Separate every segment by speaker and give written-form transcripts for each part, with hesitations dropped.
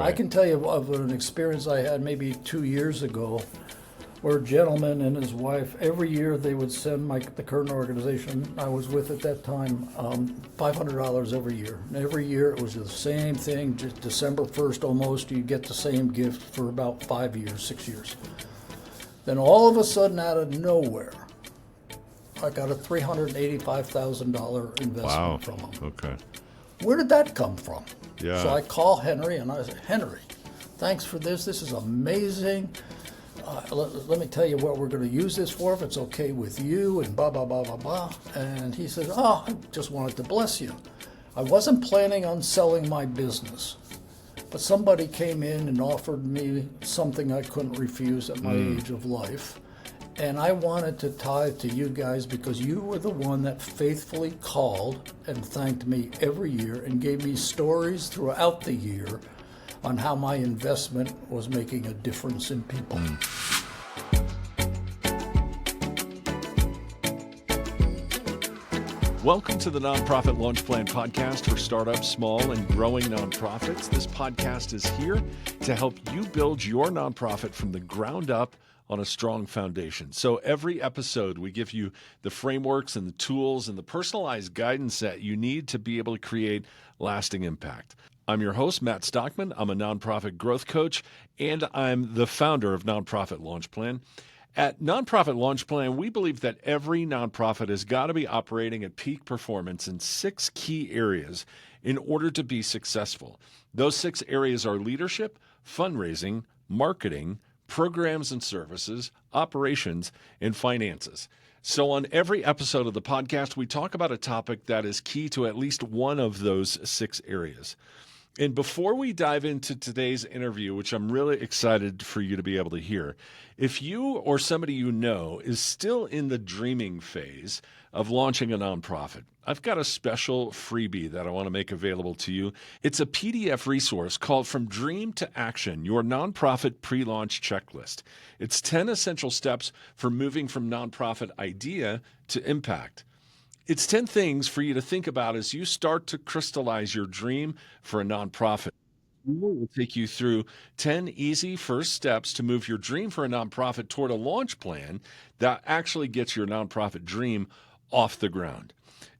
Speaker 1: I can tell you of an experience I had maybe 2 years ago where a gentleman and his wife, every year they would send the current organization I was with at that time, $500 every year. And every year it was the same thing, just December 1st almost, you get the same gift for about 5 years, 6 years. Then all of a sudden, out of nowhere, I got a $385,000 investment from him.
Speaker 2: Okay.
Speaker 1: Where did that come from?
Speaker 2: Yeah.
Speaker 1: So I call Henry and I say, Henry, thanks for this. This is amazing. Let me tell you what we're going to use this for, if it's okay with you, and blah, blah, blah, blah, blah. And he said, I just wanted to bless you. I wasn't planning on selling my business, but somebody came in and offered me something I couldn't refuse at my age of life. And I wanted to tithe to you guys because you were the one that faithfully called and thanked me every year and gave me stories throughout the year on how my investment was making a difference in people.
Speaker 2: Welcome to the Nonprofit Launch Plan podcast for startups, small and growing nonprofits. This podcast is here to help you build your nonprofit from the ground up on a strong foundation. So every episode, we give you the frameworks and the tools and the personalized guidance that you need to be able to create lasting impact. I'm your host, Matt Stockman. I'm a nonprofit growth coach, and I'm the founder of Nonprofit Launch Plan. At Nonprofit Launch Plan, we believe that every nonprofit has got to be operating at peak performance in 6 key areas in order to be successful. Those 6 areas are leadership, fundraising, marketing, programs and services, operations, and finances. So on every episode of the podcast, we talk about a topic that is key to at least one of those 6 areas. And before we dive into today's interview, which I'm really excited for you to be able to hear, if you or somebody you know is still in the dreaming phase of launching a nonprofit, I've got a special freebie that I want to make available to you. It's a PDF resource called From Dream to Action, Your Nonprofit Pre-Launch Checklist. It's 10 essential steps for moving from nonprofit idea to impact. It's 10 things for you to think about as you start to crystallize your dream for a nonprofit. We'll take you through 10 easy first steps to move your dream for a nonprofit toward a launch plan that actually gets your nonprofit dream off the ground.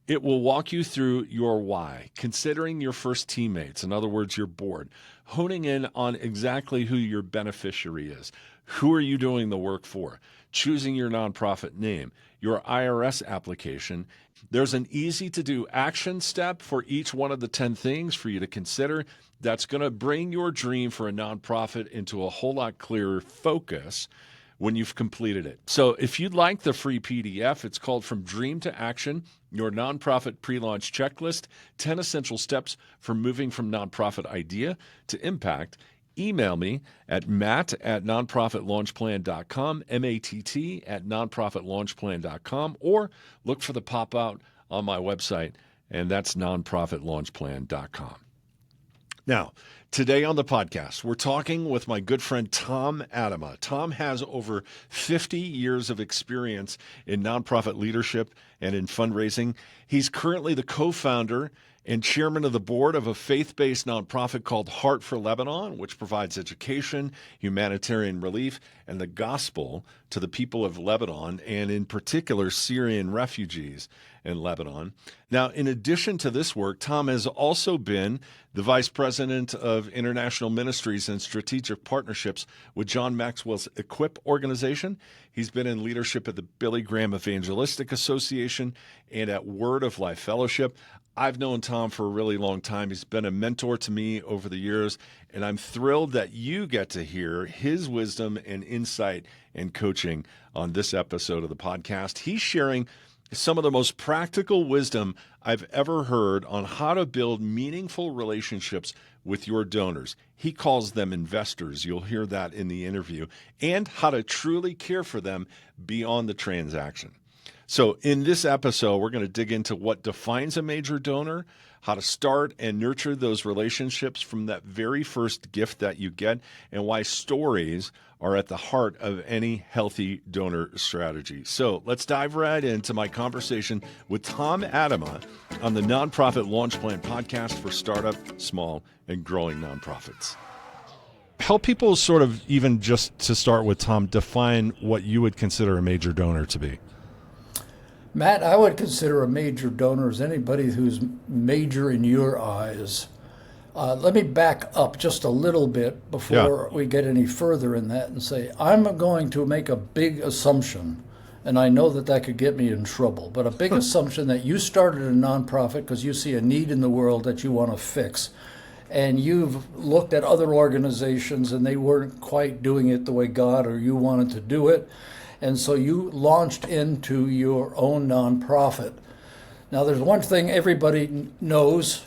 Speaker 2: It will walk you through your why, considering your first teammates, in other words, your board, honing in on exactly who your beneficiary is. Who are you doing the work for? Choosing your nonprofit name, your IRS application. There's an easy-to-do action step for each one of the 10 things for you to consider that's going to bring your dream for a nonprofit into a whole lot clearer focus when you've completed it. So if you'd like the free PDF, it's called From Dream to Action, Your Nonprofit Pre-Launch Checklist, 10 Essential Steps for Moving from Nonprofit Idea to Impact. Email me at matt@nonprofitlaunchplan.com, matt@nonprofitlaunchplan.com, or look for the pop-out on my website, and that's nonprofitlaunchplan.com. Now, today on the podcast, we're talking with my good friend Tom Atema. Tom has over 50 years of experience in nonprofit leadership and in fundraising. He's currently the co-founder and chairman of the board of a faith-based nonprofit called Heart for Lebanon, which provides education, humanitarian relief, and the gospel to the people of Lebanon, and in particular Syrian refugees in Lebanon. Now, in addition to this work, Tom has also been the vice president of international ministries and strategic partnerships with John Maxwell's Equip organization. He's been in leadership at the Billy Graham Evangelistic Association and at Word of Life Fellowship. I've known Tom for a really long time. He's been a mentor to me over the years, and I'm thrilled that you get to hear his wisdom and insight and coaching on this episode of the podcast. He's sharing some of the most practical wisdom I've ever heard on how to build meaningful relationships with your donors. He calls them investors. You'll hear that in the interview, and how to truly care for them beyond the transaction. So in this episode, we're going to dig into what defines a major donor, how to start and nurture those relationships from that very first gift that you get, and why stories are at the heart of any healthy donor strategy. So let's dive right into my conversation with Tom Atema on the Nonprofit Launch Plan podcast for startup, small, and growing nonprofits. help people sort of, even just to start with, Tom, define what you would consider a major donor to be.
Speaker 1: Matt, I would consider a major donor as anybody who's major in your eyes. Let me back up just a little bit before we get any further in that and say, I'm going to make a big assumption, and I know that could get me in trouble, but a big assumption that you started a nonprofit because you see a need in the world that you want to fix. And you've looked at other organizations and they weren't quite doing it the way God or you wanted to do it. And so you launched into your own nonprofit. Now, there's one thing everybody knows,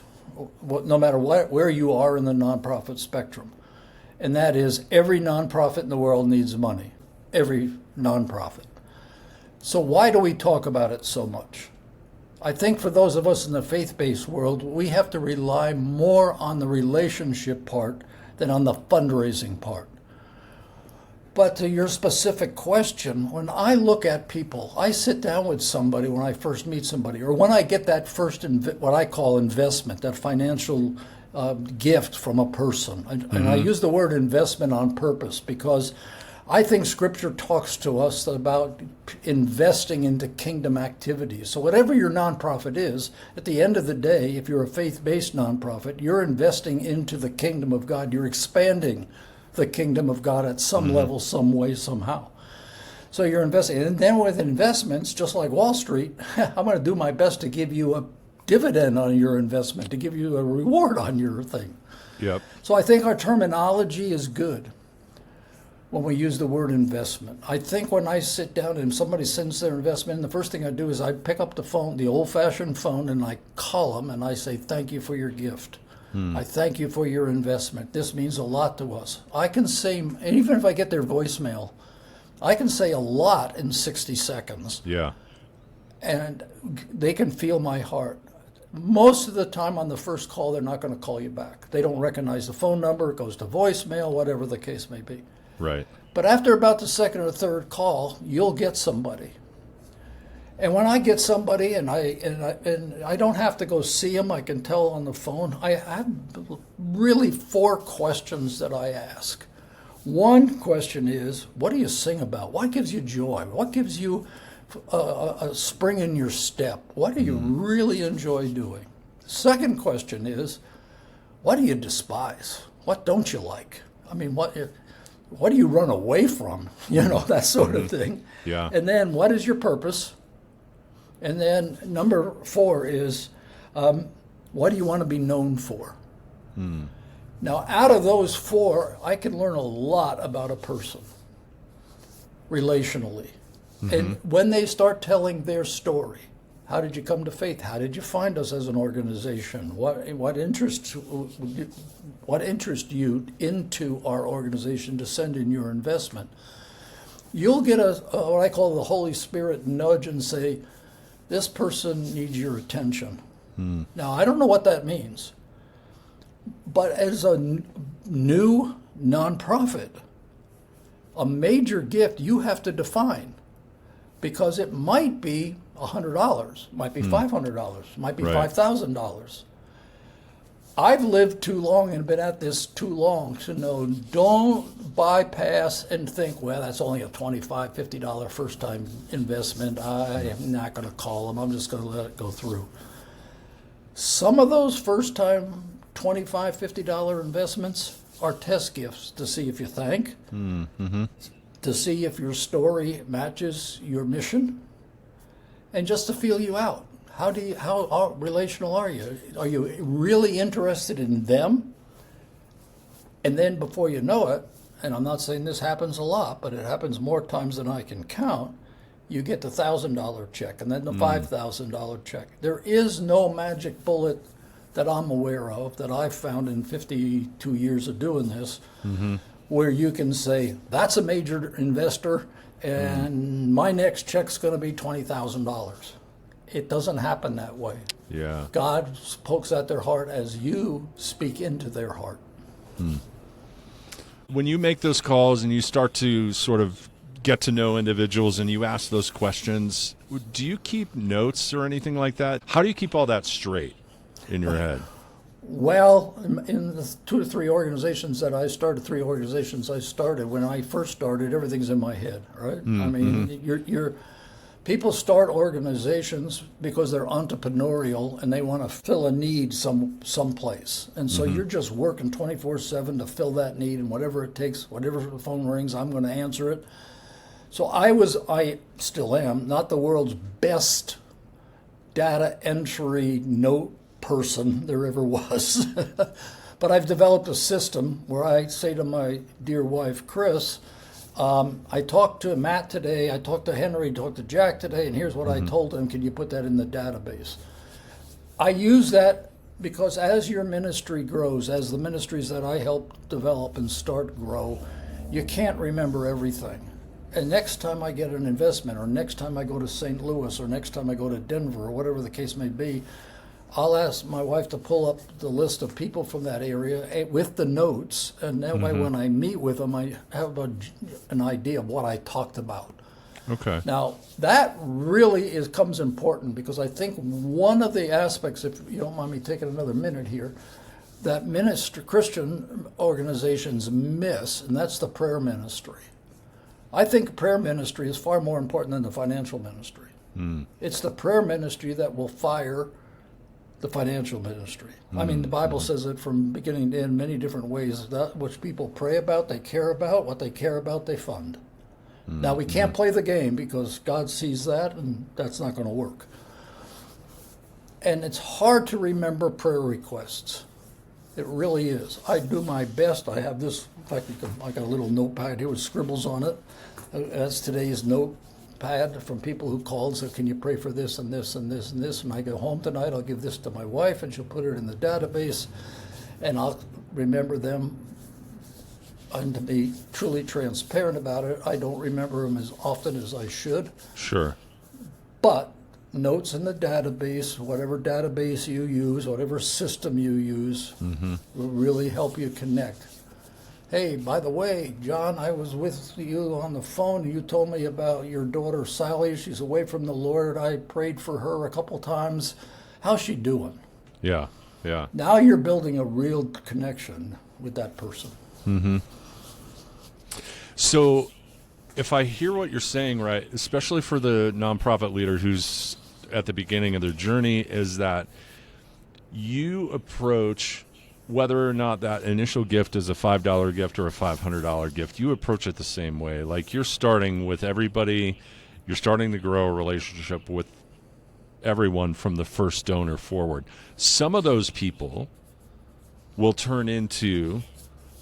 Speaker 1: no matter where you are in the nonprofit spectrum, and that is every nonprofit in the world needs money. Every nonprofit. So why do we talk about it so much? I think for those of us in the faith-based world, we have to rely more on the relationship part than on the fundraising part. But to your specific question, when I look at people, I sit down with somebody when I first meet somebody, or when I get that first, what I call investment, that financial gift from a person. And I use the word investment on purpose because I think Scripture talks to us about investing into kingdom activities. So whatever your nonprofit is, at the end of the day, if you're a faith-based nonprofit, you're investing into the kingdom of God. You're expanding the kingdom of God at some level, some way, somehow. So you're investing. And then with investments, just like Wall Street, I'm going to do my best to give you a dividend on your investment, to give you a reward on your thing.
Speaker 2: Yep.
Speaker 1: So I think our terminology is good when we use the word investment. I think when I sit down and somebody sends their investment, the first thing I do is I pick up the phone, the old-fashioned phone, and I call them and I say, thank you for your gift. I thank you for your investment. This means a lot to us. I can say, even if I get their voicemail, I can say a lot in 60 seconds.
Speaker 2: Yeah.
Speaker 1: And they can feel my heart. Most of the time on the first call, they're not going to call you back. They don't recognize the phone number. It goes to voicemail, whatever the case may be.
Speaker 2: Right.
Speaker 1: But after about the second or third call, you'll get somebody. And when I get somebody and I don't have to go see them, I can tell on the phone, I have really 4 questions that I ask. One question is, what do you sing about? What gives you joy? What gives you a spring in your step? What do you really enjoy doing? Second question is, what do you despise? What don't you like? I mean, what do you run away from? You know, that sort of thing.
Speaker 2: Yeah.
Speaker 1: And then what is your purpose? And then number 4 is, what do you want to be known for? Now, out of those 4, I can learn a lot about a person relationally. And when they start telling their story, how did you come to faith? How did you find us as an organization? What interests you into our organization to send in your investment? You'll get what I call the Holy Spirit nudge and say, this person needs your attention. Now, I don't know what that means, but as a new nonprofit, a major gift you have to define, because it might be $100, might be $500, might be $5,000. I've lived too long and been at this too long to know, don't bypass and think, well, that's only a $25, $50 first-time investment. I am not going to call them. I'm just going to let it go through. Some of those first-time $25, $50 investments are test gifts to see if you think, to see if your story matches your mission, and just to feel you out. How relational are you? Are you really interested in them? And then before you know it, and I'm not saying this happens a lot, but it happens more times than I can count, you get the $1,000 check and then the $5,000 check. There is no magic bullet that I'm aware of that I've found in 52 years of doing this, where you can say, that's a major investor and my next check's going to be $20,000. It doesn't happen that way.
Speaker 2: Yeah.
Speaker 1: God pokes at their heart as you speak into their heart.
Speaker 2: When you make those calls and you start to sort of get to know individuals and you ask those questions, do you keep notes or anything like that? How do you keep all that straight in your head?
Speaker 1: Well, in the 2 to 3 organizations that I started, 3 organizations I started, when I first started, everything's in my head, right? I mean, you're people start organizations because they're entrepreneurial and they want to fill a need someplace. And so you're just working 24/7 to fill that need, and whatever it takes, whatever the phone rings, I'm going to answer it. So I still am, not the world's best data entry note person there ever was. But I've developed a system where I say to my dear wife, Chris, I talked to Matt today, I talked to Henry, talked to Jack today, and here's what I told him. Can you put that in the database? I use that because as your ministry grows, as the ministries that I help develop and start grow, you can't remember everything. And next time I get an investment, or next time I go to St. Louis, or next time I go to Denver, or whatever the case may be, I'll ask my wife to pull up the list of people from that area with the notes, and that way when I meet with them, I have an idea of what I talked about.
Speaker 2: Okay.
Speaker 1: Now, that really comes important, because I think one of the aspects, if you don't mind me taking another minute here, that Christian organizations miss, and that's the prayer ministry. I think prayer ministry is far more important than the financial ministry. It's the prayer ministry that will fire the financial ministry. I mean, the Bible says it from beginning to end many different ways. That which people pray about, they care about. What they care about, they fund. Now, we can't play the game because God sees that, and that's not going to work. And it's hard to remember prayer requests. It really is. I do my best. I have this, in fact, I got a little notepad here with scribbles on it. That's today's notepad from people who called, said, can you pray for this and this and this and this? And I go home tonight, I'll give this to my wife, and she'll put it in the database, and I'll remember them. And to be truly transparent about it, I don't remember them as often as I should.
Speaker 2: Sure.
Speaker 1: But notes in the database, whatever database you use, whatever system you use, will really help you connect. Hey, by the way, John, I was with you on the phone. You told me about your daughter, Sally. She's away from the Lord. I prayed for her a couple times. How's she doing?
Speaker 2: Yeah, yeah.
Speaker 1: Now you're building a real connection with that person.
Speaker 2: So if I hear what you're saying right, especially for the nonprofit leader who's at the beginning of their journey, is that you approach whether or not that initial gift is a $5 gift or a $500 gift, you approach it the same way. Like, you're starting with everybody, you're starting to grow a relationship with everyone from the first donor forward. Some of those people will turn into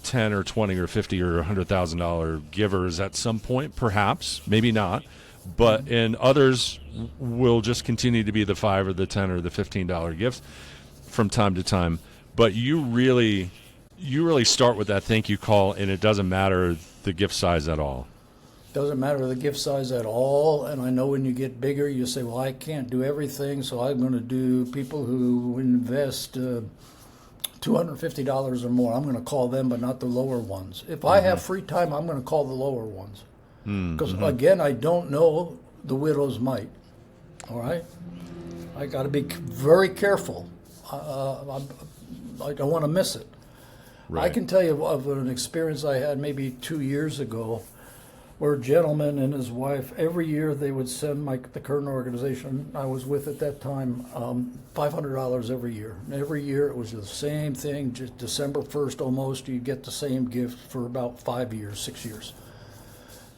Speaker 2: 10 or 20 or 50 or $100,000 givers at some point, perhaps, maybe not, but and others will just continue to be the $5 or the $10 or the $15 gifts from time to time. But you really start with that thank you call, and it doesn't matter the gift size at all.
Speaker 1: Doesn't matter the gift size at all. And I know when you get bigger, you say, well, I can't do everything, so I'm going to do people who invest $250 or more. I'm going to call them, but not the lower ones. If I have free time, I'm going to call the lower ones. Because, again, I don't know the widow's mite. All right? I got to be very careful. I don't want to miss it.
Speaker 2: Right.
Speaker 1: I can tell you of an experience I had maybe 2 years ago, where a gentleman and his wife, every year they would send the current organization I was with at that time, $500 every year. And every year it was the same thing, just December 1st almost, you get the same gift for about 5 years, 6 years.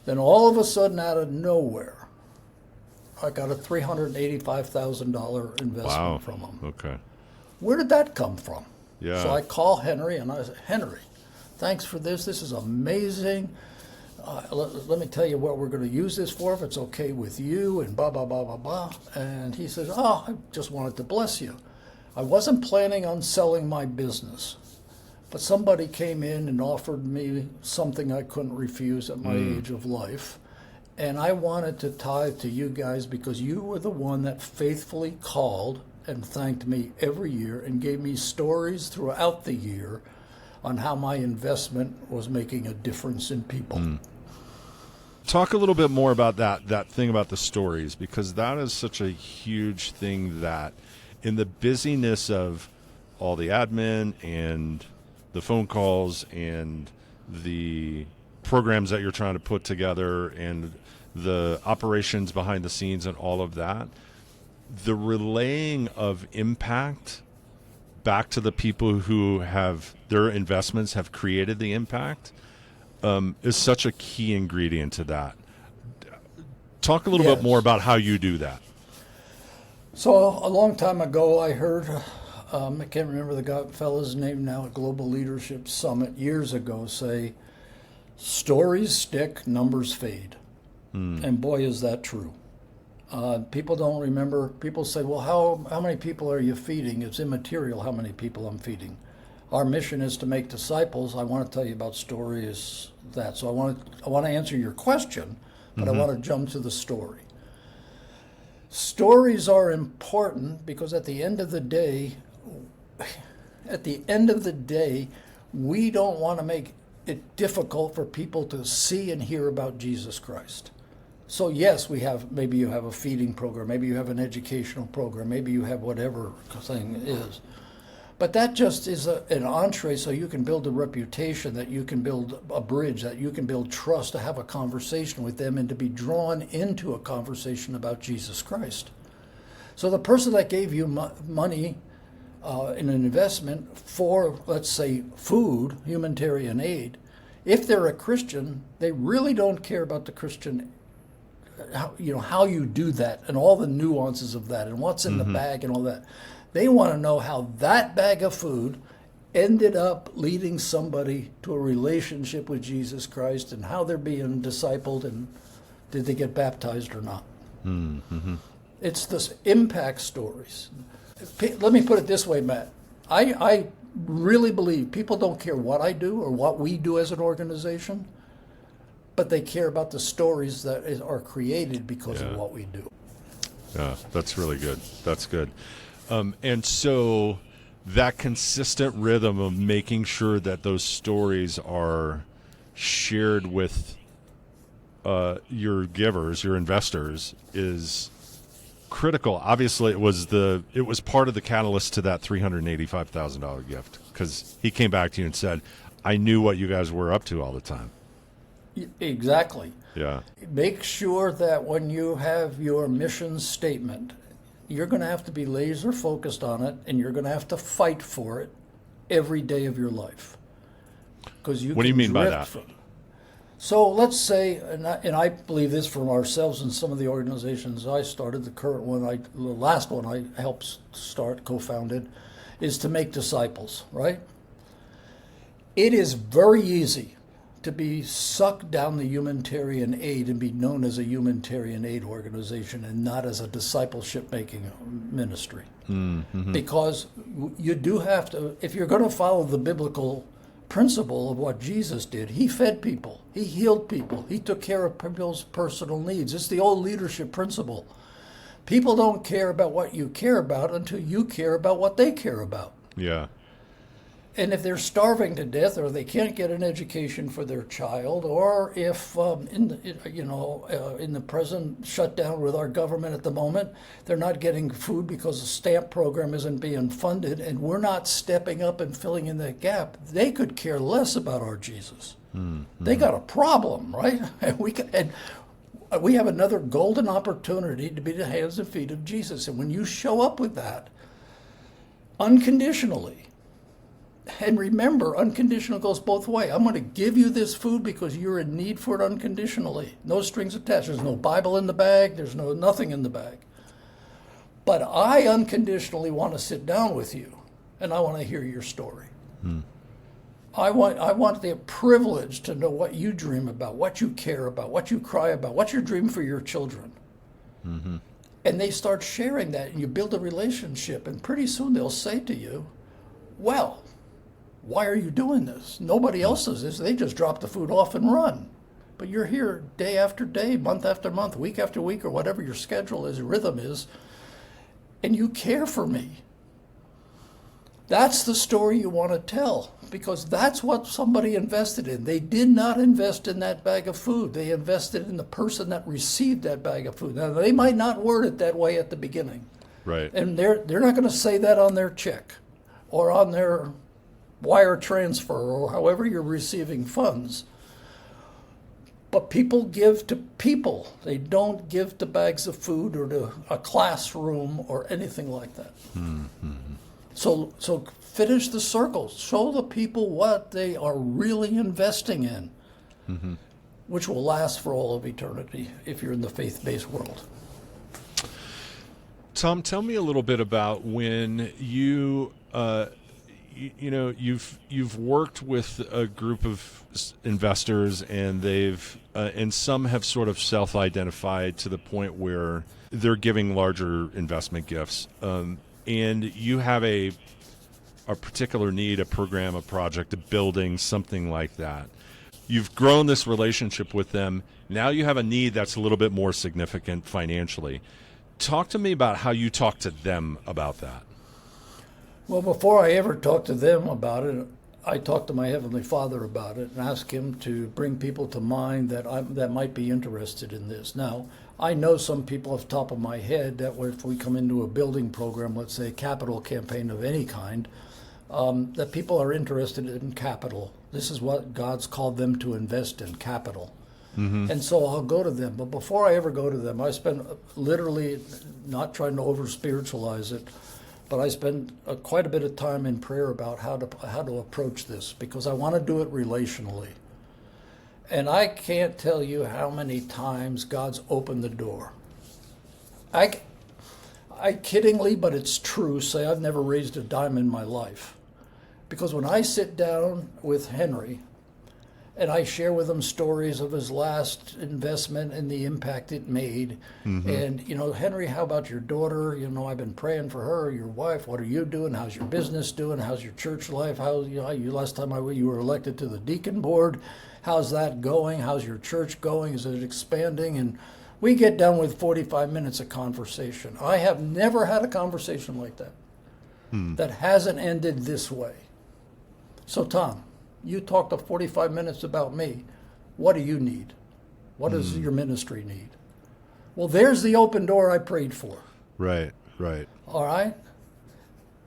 Speaker 1: Then all of a sudden, out of nowhere, I got a $385,000 investment from them.
Speaker 2: Okay.
Speaker 1: Where did that come from?
Speaker 2: Yeah.
Speaker 1: So I call Henry, and I say, Henry, thanks for this. This is amazing. Let me tell you what we're going to use this for, if it's okay with you, and blah, blah, blah, blah, blah. And he says, oh, I just wanted to bless you. I wasn't planning on selling my business, but somebody came in and offered me something I couldn't refuse at my age of life. And I wanted to tithe to you guys because you were the one that faithfully called and thanked me every year and gave me stories throughout the year on how my investment was making a difference in people.
Speaker 2: Talk a little bit more about that thing about the stories, because that is such a huge thing that in the busyness of all the admin and the phone calls and the programs that you're trying to put together and the operations behind the scenes and all of that, the relaying of impact back to the people who have their investments have created the impact is such a key ingredient to that. Talk a little bit more about how you do that.
Speaker 1: So a long time ago, I heard, I can't remember the fellow's name now, at Global Leadership Summit years ago, say, stories stick, numbers fade. And boy, is that true. People don't remember. People say, well, how many people are you feeding? It's immaterial how many people I'm feeding. Our mission is to make disciples. I want to tell you about stories that. So I want to answer your question, but I want to jump to the story. Stories are important because at the end of the day, we don't want to make it difficult for people to see and hear about Jesus Christ. So yes, maybe you have a feeding program, maybe you have an educational program, maybe you have whatever thing is. But that just is an entree so you can build a reputation, that you can build a bridge, that you can build trust to have a conversation with them and to be drawn into a conversation about Jesus Christ. So the person that gave you money in an investment for, let's say, food, humanitarian aid, if they're a Christian, they really don't care about the Christian, how you do that and all the nuances of that and what's in the bag and all that. They want to know how that bag of food ended up leading somebody to a relationship with Jesus Christ and how they're being discipled and did they get baptized or not. It's this impact stories. Let me put it this way, Matt. I really believe people don't care what I do or what we do as an organization, but they care about the stories that are created because of what we do.
Speaker 2: Yeah, that's really good. That's good. And so that consistent rhythm of making sure that those stories are shared with your givers, your investors, is critical. Obviously, it was part of the catalyst to that $385,000 gift, because he came back to you and said, I knew what you guys were up to all the time.
Speaker 1: Exactly.
Speaker 2: Yeah.
Speaker 1: Make sure that when you have your mission statement, you're going to have to be laser focused on it, and you're going to have to fight for it every day of your life. Because you.
Speaker 2: What do you mean by that?
Speaker 1: So let's say, and I believe this from ourselves and some of the organizations I started. The current one, the last one I helped start, co-founded, is to make disciples. Right? It is very easy to be sucked down the humanitarian aid and be known as a humanitarian aid organization and not as a discipleship-making ministry. Because you do have to, if you're going to follow the biblical principle of what Jesus did, he fed people, he healed people, he took care of people's personal needs. It's the old leadership principle. People don't care about what you care about until you care about what they care about.
Speaker 2: Yeah.
Speaker 1: And if they're starving to death, or they can't get an education for their child, or if in the present shutdown with our government at the moment, they're not getting food because the stamp program isn't being funded, and we're not stepping up and filling in that gap, they could care less about our Jesus. They got a problem, right? And we have another golden opportunity to be the hands and feet of Jesus. And when you show up with that unconditionally, and remember, unconditional goes both ways. I'm going to give you this food because you're in need for it unconditionally. No strings attached. There's no Bible in the bag. There's nothing in the bag. But I unconditionally want to sit down with you, and I want to hear your story. I want the privilege to know what you dream about, what you care about, what you cry about, what's your dream for your children. And they start sharing that, and you build a relationship, and pretty soon they'll say to you, well, why are you doing this? Nobody else does this. They just drop the food off and run. But you're here day after day, month after month, week after week, or whatever your schedule is, rhythm is, and you care for me. That's the story you want to tell, because that's what somebody invested in. They did not invest in that bag of food. They invested in the person that received that bag of food. Now, they might not word it that way at the beginning.
Speaker 2: Right.
Speaker 1: And they're not going to say that on their check. or on their wire transfer or however you're receiving funds. But people give to people. They don't give to bags of food or to a classroom or anything like that. Mm-hmm. So finish the circle. Show the people what they are really investing in, mm-hmm. which will last for all of eternity if you're in the faith-based world.
Speaker 2: Tom, tell me a little bit about when you've worked with a group of investors, and and some have sort of self-identified to the point where they're giving larger investment gifts, and you have a particular need, a program, a project, a building, something like that. You've grown this relationship with them. Now you have a need that's a little bit more significant financially. Talk to me about how you talk to them about that.
Speaker 1: Well, before I ever talk to them about it, I talk to my Heavenly Father about it and ask Him to bring people to mind that might be interested in this. Now, I know some people off the top of my head that if we come into a building program, let's say a capital campaign of any kind, that people are interested in capital. This is what God's called them to invest in, capital. Mm-hmm. And so I'll go to them. But before I ever go to them, I spend literally, not trying to over-spiritualize it, but I spend quite a bit of time in prayer about how to approach this, because I want to do it relationally. And I can't tell you how many times God's opened the door. I kiddingly, but it's true, say I've never raised a dime in my life. Because when I sit down with Henry and I share with him stories of his last investment and the impact it made. Mm-hmm. And, Henry, how about your daughter? I've been praying for her, your wife. What are you doing? How's your business doing? How's your church life? Last time you were elected to the deacon board. How's that going? How's your church going? Is it expanding? And we get done with 45 minutes of conversation. I have never had a conversation like that that hasn't ended this way. So, Tom, you talked for 45 minutes about me. What do you need? What does your ministry need? Well, there's the open door I prayed for.
Speaker 2: Right.
Speaker 1: All right?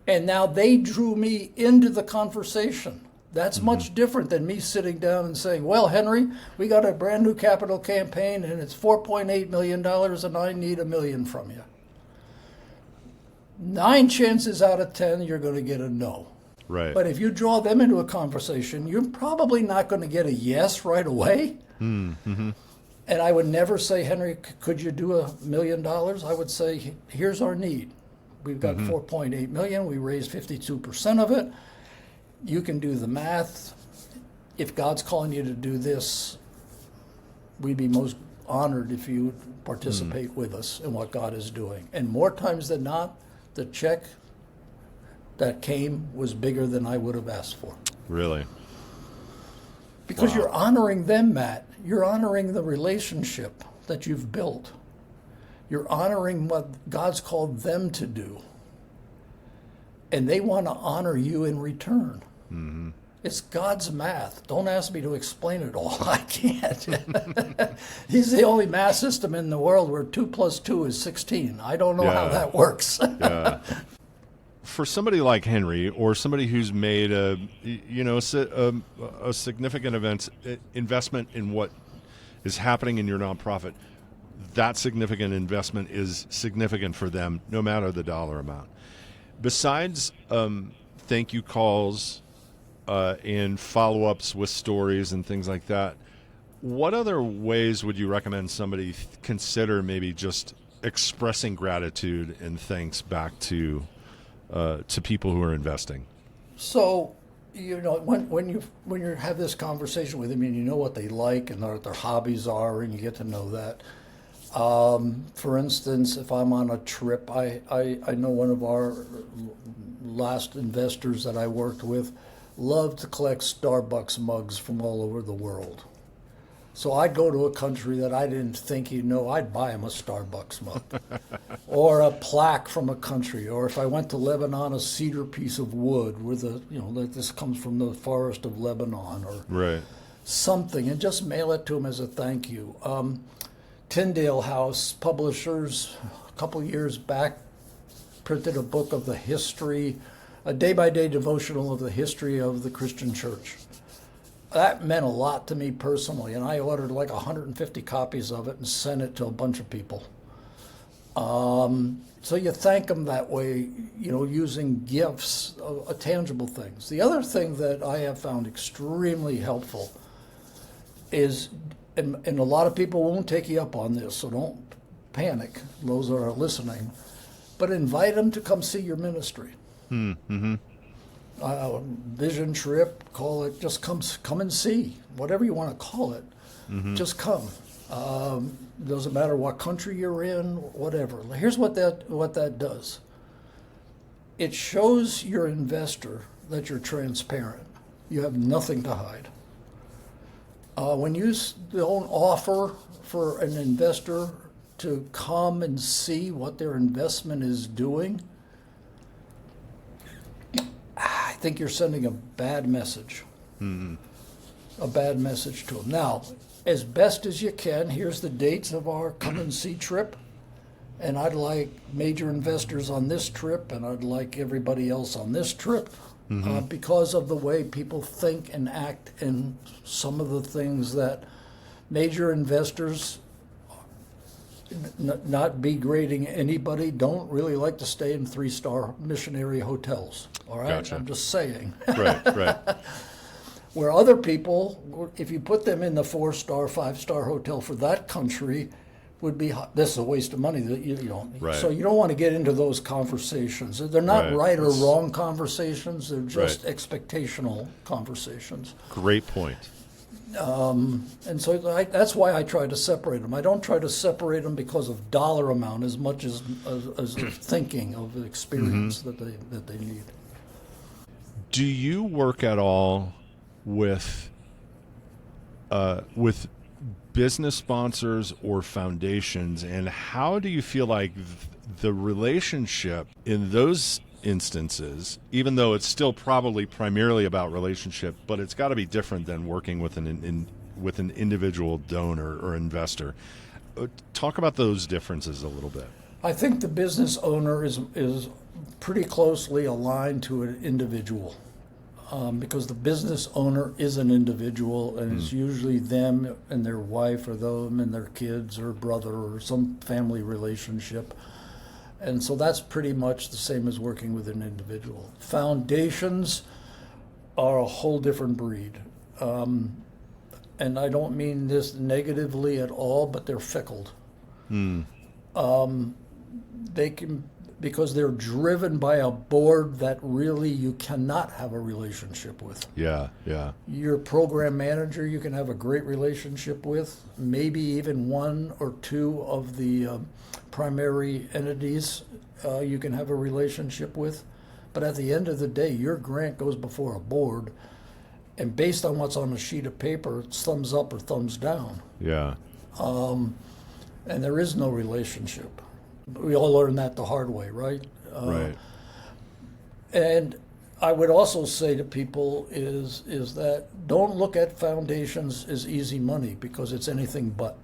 Speaker 1: And now they drew me into the conversation. That's much different than me sitting down and saying, well, Henry, we got a brand new capital campaign and it's $4.8 million and I need $1 million from you. 9 chances out of 10, you're going to get a no.
Speaker 2: Right.
Speaker 1: But if you draw them into a conversation, you're probably not going to get a yes right away. Mm-hmm. And I would never say, Henry, could you do $1 million? I would say, here's our need. We've got $4.8 million. We raised 52% of it. You can do the math. If God's calling you to do this, we'd be most honored if you would participate with us in what God is doing. And more times than not, the check that came was bigger than I would have asked for.
Speaker 2: Really?
Speaker 1: Because you're honoring them, Matt. You're honoring the relationship that you've built. You're honoring what God's called them to do. And they want to honor you in return. Mm-hmm. It's God's math. Don't ask me to explain it all. I can't. He's the only math system in the world where 2 + 2 is 16. I don't know how that works.
Speaker 2: Yeah. For somebody like Henry, or somebody who's made a significant investment in what is happening in your nonprofit, that significant investment is significant for them, no matter the dollar amount. Besides thank you calls and follow-ups with stories and things like that, what other ways would you recommend somebody consider maybe just expressing gratitude and thanks back to people who are investing?
Speaker 1: So, when you have this conversation with them and you know what they like and what their hobbies are and you get to know that. For instance, if I'm on a trip, I know one of our last investors that I worked with loved to collect Starbucks mugs from all over the world. So I'd go to a country that I didn't think he'd know, I'd buy him a Starbucks mug. Or a plaque from a country. Or if I went to Lebanon, a cedar piece of wood with that this comes from the forest of Lebanon, or something, and just mail it to him as a thank you. Tyndale House Publishers, a couple years back, printed a book of the history a day-by-day devotional of the history of the Christian church. That meant a lot to me personally, and I ordered like 150 copies of it and sent it to a bunch of people. So you thank them that way, using gifts, tangible things. The other thing that I have found extremely helpful is, and a lot of people won't take you up on this, so don't panic, those that are listening, but invite them to come see your ministry.
Speaker 2: Mm-hmm.
Speaker 1: Vision trip, call it, just come and see, whatever you want to call it, just come. Doesn't matter what country you're in, whatever. Here's what that does. It shows your investor that you're transparent. You have nothing to hide. When you don't offer for an investor to come and see what their investment is doing, I think you're sending a bad message. A bad message to them. Now, as best as you can, here's the dates of our come and see trip. And I'd like major investors on this trip, and I'd like everybody else on this trip, because of the way people think and act, and some of the things that major investors, not degrading anybody, don't really like to stay in 3-star missionary hotels. All right,
Speaker 2: Gotcha.
Speaker 1: I'm just saying.
Speaker 2: Right.
Speaker 1: Where other people, if you put them in the 4-star, 5-star hotel for that country, would be, this is a waste of money that you don't.
Speaker 2: Right.
Speaker 1: So you don't want to get into those conversations. They're not right or wrong conversations. They're just expectational conversations.
Speaker 2: Great point.
Speaker 1: And so that's why I try to separate them. I don't try to separate them because of dollar amount as much as thinking of the experience that they need.
Speaker 2: Do you work at all with business sponsors or foundations, and how do you feel like the relationship in those instances, even though it's still probably primarily about relationship, but it's got to be different than working with an individual donor or investor? Talk about those differences a little bit.
Speaker 1: I think the business owner is pretty closely aligned to an individual. Because the business owner is an individual, and it's usually them and their wife, or them and their kids, or brother, or some family relationship. And so that's pretty much the same as working with an individual. Foundations are a whole different breed. And I don't mean this negatively at all, but they're fickle. They can, because they're driven by a board that really you cannot have a relationship with.
Speaker 2: Yeah.
Speaker 1: Your program manager you can have a great relationship with, maybe even one or two of the primary entities you can have a relationship with. But at the end of the day, your grant goes before a board, and based on what's on a sheet of paper, it's thumbs up or thumbs down.
Speaker 2: Yeah.
Speaker 1: And there is no relationship. We all learned that the hard way, right?
Speaker 2: Right.
Speaker 1: And I would also say to people is that don't look at foundations as easy money, because it's anything but.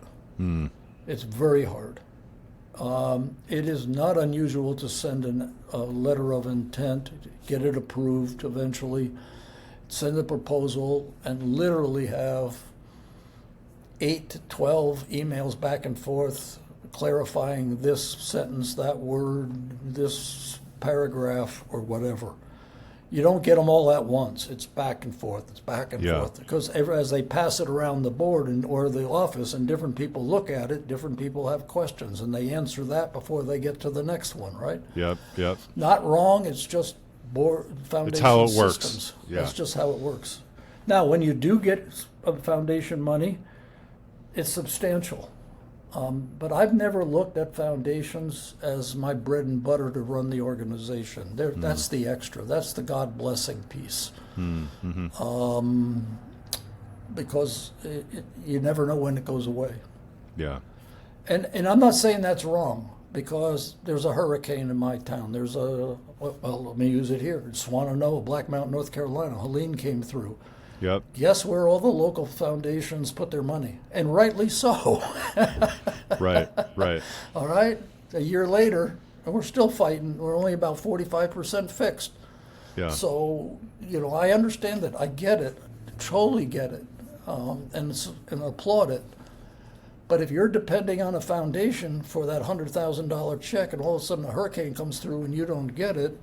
Speaker 1: It's very hard. It is not unusual to send a letter of intent, get it approved eventually, send a proposal, and literally have 8 to 12 emails back and forth clarifying this sentence, that word, this paragraph, or whatever. You don't get them all at once. It's back and forth. It's back and forth. Because as they pass it around the board or the office, and different people look at it, different people have questions, and they answer that before they get to the next one, right?
Speaker 2: Yep.
Speaker 1: Not wrong. It's just board foundation
Speaker 2: It's how it
Speaker 1: systems.
Speaker 2: works. Yeah.
Speaker 1: That's just how it works. Now, when you do get foundation money, it's substantial. But I've never looked at foundations as my bread and butter to run the organization. That's the extra. That's the God blessing piece. Because you never know when it goes away.
Speaker 2: Yeah.
Speaker 1: And I'm not saying that's wrong, because there's a hurricane in my town. There's let me use it here. Swannanoa, Black Mountain, North Carolina. Helene came through.
Speaker 2: Yep.
Speaker 1: Guess where all the local foundations put their money? And rightly so.
Speaker 2: Right.
Speaker 1: All right? A year later, and we're still fighting. We're only about 45% fixed.
Speaker 2: Yeah.
Speaker 1: So, I understand it. I get it. Totally get it. And applaud it. But if you're depending on a foundation for that $100,000 check and all of a sudden a hurricane comes through and you don't get it.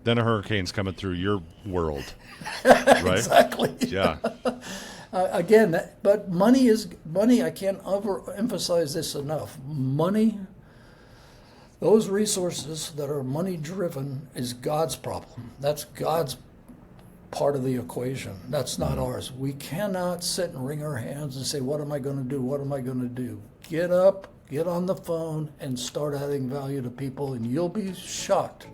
Speaker 2: Then a hurricane's coming through your world, right?
Speaker 1: Exactly.
Speaker 2: Yeah.
Speaker 1: But money is money. I can't overemphasize this enough. Money, those resources that are money driven is God's problem. That's God's part of the equation. That's not ours. We cannot sit and wring our hands and say, what am I going to do? What am I going to do? Get up, get on the phone, and start adding value to people, and you'll be shocked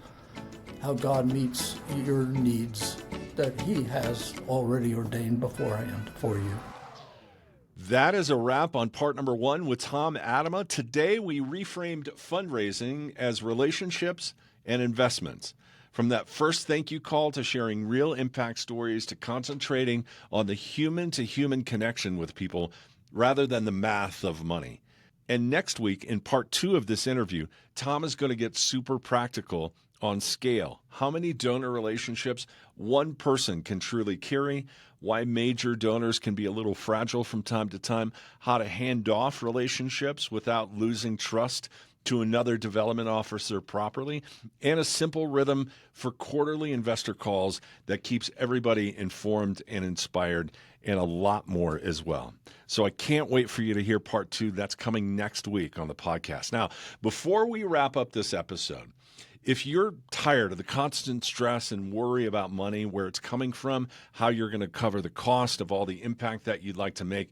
Speaker 1: how God meets your needs that he has already ordained beforehand for you.
Speaker 2: That is a wrap on part number 1 with Tom Atema. Today, we reframed fundraising as relationships and investments. From that first thank you call to sharing real impact stories to concentrating on the human-to-human connection with people rather than the math of money. And next week, in part 2 of this interview, Tom is going to get super practical on scale. How many donor relationships one person can truly carry, why major donors can be a little fragile from time to time, how to hand off relationships without losing trust to another development officer properly, and a simple rhythm for quarterly investor calls that keeps everybody informed and inspired, and a lot more as well. So I can't wait for you to hear part 2. That's coming next week on the podcast. Now, before we wrap up this episode, if you're tired of the constant stress and worry about money, where it's coming from, how you're going to cover the cost of all the impact that you'd like to make,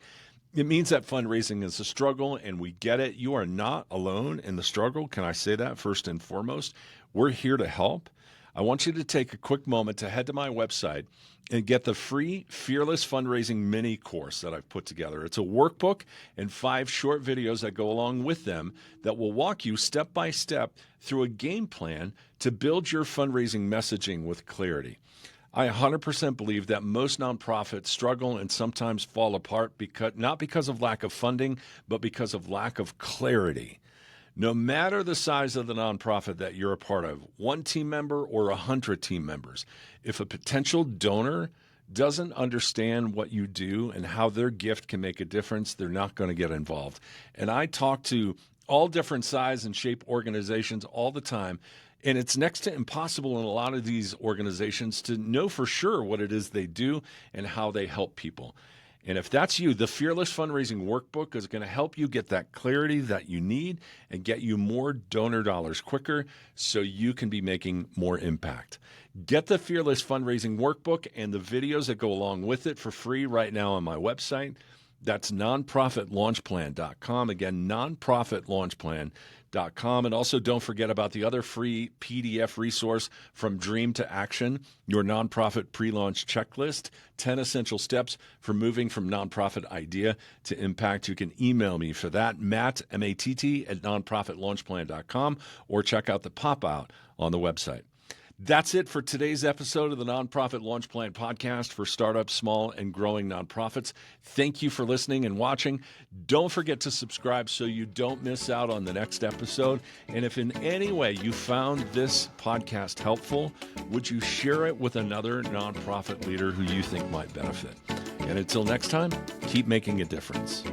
Speaker 2: it means that fundraising is a struggle, and we get it. You are not alone in the struggle. Can I say that first and foremost? We're here to help. I want you to take a quick moment to head to my website and get the free Fearless Fundraising mini course that I've put together. It's a workbook and 5 short videos that go along with them that will walk you step by step through a game plan to build your fundraising messaging with clarity. I 100% believe that most nonprofits struggle and sometimes fall apart not because of lack of funding, but because of lack of clarity. No matter the size of the nonprofit that you're a part of, 1 team member or 100 team members, if a potential donor doesn't understand what you do and how their gift can make a difference, they're not going to get involved. And I talk to all different size and shape organizations all the time, and it's next to impossible in a lot of these organizations to know for sure what it is they do and how they help people. And if that's you, the Fearless Fundraising Workbook is going to help you get that clarity that you need and get you more donor dollars quicker so you can be making more impact. Get the Fearless Fundraising Workbook and the videos that go along with it for free right now on my website. That's nonprofitlaunchplan.com. Again, nonprofitlaunchplan.com. And also don't forget about the other free PDF resource, From Dream to Action, your nonprofit pre-launch checklist, 10 essential steps for moving from nonprofit idea to impact. You can email me for that, Matt, M-A-T-T, at nonprofitlaunchplan.com, or check out the pop-out on the website. That's it for today's episode of the Nonprofit Launch Plan podcast for startups, small and growing nonprofits. Thank you for listening and watching. Don't forget to subscribe so you don't miss out on the next episode. And if in any way you found this podcast helpful, would you share it with another nonprofit leader who you think might benefit? And until next time, keep making a difference.